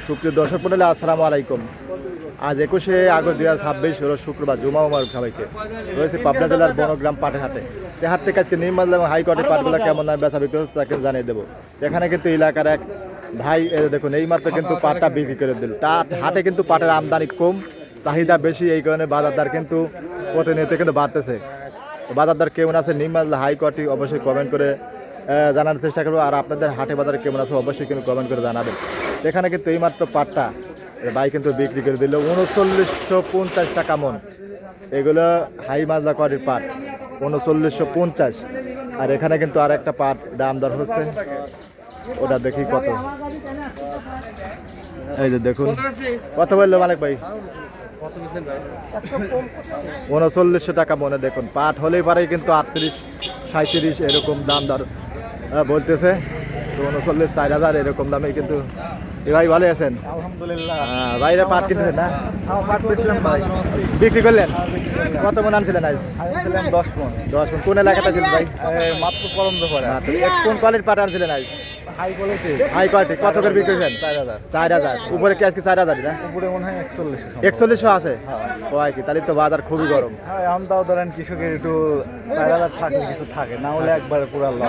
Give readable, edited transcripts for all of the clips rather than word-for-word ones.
সুপ্রিয় দর্শক মণ্ডলী, আসসালামু আলাইকুম। আজ 21শে আগস্ট 2026 হলো শুক্রবার। জুমা মুবারক সবাইকে। রয়েছে পাবনা জেলার বনগ্রাম পাটের হাটে। এই হাট থেকে আজকে নির্মাল এবং হাইকোর্টের পাটগুলো কেমন দামে বেচা বিক্রি হচ্ছে তাকে জানিয়ে দেবো। এখানে কিন্তু এলাকার এক ভাই দেখুন এইমাত্র কিন্তু পাটটা বিক্রি করে দিল। তার হাটে কিন্তু পাটের আমদানি কম, চাহিদা বেশি, এই কারণে বাজারদার কিন্তু প্রতিনিয়ত কিন্তু বাড়তেছে। বাজারদার কেমন আছে নির্মাল হাইকোর্টে অবশ্যই কমেন্ট করে জানানোর চেষ্টা করবো। আর আপনাদের হাটে বাজারে কেমন আছে অবশ্যই কিন্তু কমেন্ট করে জানাবেন। এখানে কিন্তু এইমাত্র পাটটা ভাই কিন্তু বিক্রি করে দিল 3950 টাকা মন। এগুলো হাই মাজলা কোয়ালিটির পাট 3950। আর এখানে কিন্তু আর একটা পাট দাম দর হচ্ছে, ওটা দেখি কত। এই যে দেখুন কত বললো মালিক ভাই, 3900 টাকা মনে। দেখুন পাট হলেই পারে কিন্তু 38 37 এরকম দাম দর বলতেছে। তো 39 4000 এরকম দামে কিন্তু। ভাই ভালো আছেন? আলহামদুলিল্লাহ। বাইরে পাট কিনছেন না? পাট বেচলাম ভাই। বিক্রি করলেন? কত মন আনছিলেন আজ? আনছিলাম 10 মণ। 10 মন। কোন এলাকাটা ছিলেন ভাই? মাত্র পরন্দ পড়ে। কোন কোয়ালিটির পাট আনছিলেন আজ? High quality. High quality. কত করে বিক্রি করেছেন? 4000। 4000। উপরে কি আজকে 4000 না? উপরে মনে হয় 4100। 4100 আছে? হয় কি? তাহলে তো বাজার খুবই গরম। হ্যাঁ, আমদাও ধরেন কৃষকের একটু 4000 থাকলে কিছু থাকে, না হলে একবারে পুরা লস।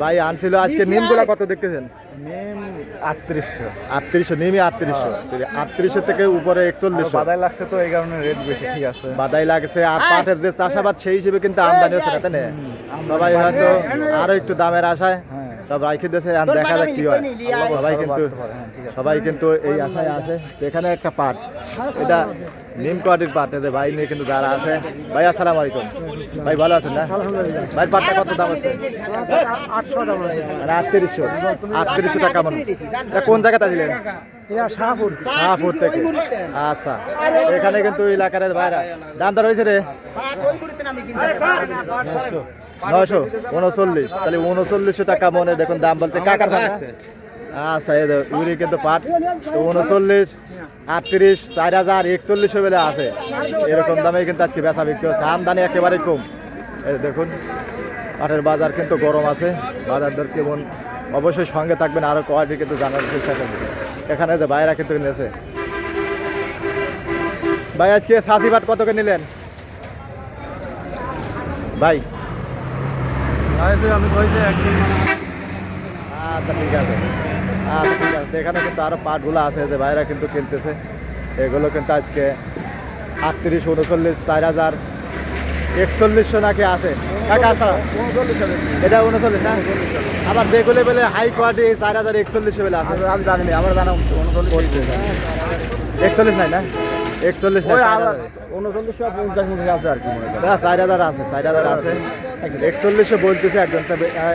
ভাই আনছিল আজকে নিমগুলা কত দেখতেছেন? নিম 3800। 3800 নিমই 3800। 3800 থেকে উপরে 4100। বাদাই লাগছে তো এই কারণে রেট বেশি। ঠিক আছে, বাদাই লাগছে। আর পাটের যে চাষাবাদ সেই হিসেবে কিন্তু আমদানি হচ্ছে না, তাই না? সবাই হয়তো আরো একটু দামের আশায় সব রাখি দিয়েছে। আর দেখা যাক কি হয়। সবাই কিন্তু এই আশায় আছে। এখানে একটা পাট, এটা নিম কোয়ালিটির পাট। ভাই নিয়ে কিন্তু যারা আছে। ভাই আসসালামু আলাইকুম। ভাই ভালো আছেন না? ভাই পাটটা কত দাম আছে? 3800 টাকা মন। কোন জায়গাটা দিলেন? শাহপুর থেকে। আচ্ছা, এখানে কিন্তু এলাকার ভাইরা দাম দর হয়েছে রে 939। তাহলে 3900 টাকা মনে দেখুন দাম বলতে কাকার দাম। আচ্ছা, ইউরি কিন্তু পাট 39, 38, 4000, 4100 বেলা আছে। এরকম দামে কিন্তু আজকে বেচা বিক্রি হচ্ছে। আমদানি একেবারেই কম। দেখুন পাটের বাজার কিন্তু গরম আছে। বাজার দর কেমন অবশ্যই সঙ্গে থাকবেন, আরো কোয়ালিটি কিন্তু জানার চেষ্টা করবেন। এখানে যে ভাইরা কিন্তু নিয়েছে। ভাই আজকে সাথী পাট কত করে নিলেন ভাই? আমি কইছি একদিন। আচ্ছা ঠিক আছে, আচ্ছা ঠিক আছে। এখানে কিন্তু আরো পাটগুলো আছে যে ভাইরা কিন্তু কিনতেছে। এগুলো কিন্তু আজকে 38, 39, 4000, 4100 নাকি আছে। এটা 39 না? আবার যেগুলো বলে হাই কোয়ালিটি 4000, 4100 বেলে আছে। আমি জানি না, আমার জানা 41 নাই না? 41 নাই, 3950 আছে আর কি মনে করেন। 4000 আছে, 4000 আছে। 4100 বলতেছে একজন,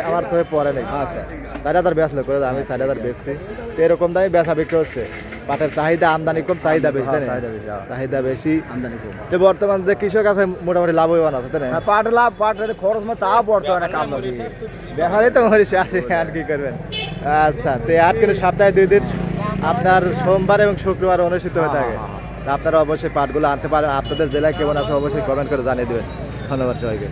আমার তো পরে নেই। আচ্ছা 4000 বেচলো করে, আমি 4000 বেচছি। তো এরকম দামে বেচা বিক্রি হচ্ছে। পাটের চাহিদা আমদানি কম, চাহিদা বেশি, তাই না? চাহিদা বেশি, আমদানি কম। তো বর্তমান যে কৃষক আছে মোটামুটি লাভবান আছে, তাই না? পাট লাভ, পাটের খরচ মতো তা বর্তমানে কাম লাগে। দেখালে তো মরিস আসে, আর কি করবেন। আচ্ছা, তো আট কিন্তু সপ্তাহে 2 দিন আপনার সোমবার এবং শুক্রবার অনুষ্ঠিত হয়ে থাকে। আপনারা অবশ্যই পাটগুলো আনতে পারেন। আপনাদের জেলায় কেমন আছে অবশ্যই কমেন্ট করে জানিয়ে দেবেন। ধন্যবাদ সবাইকে।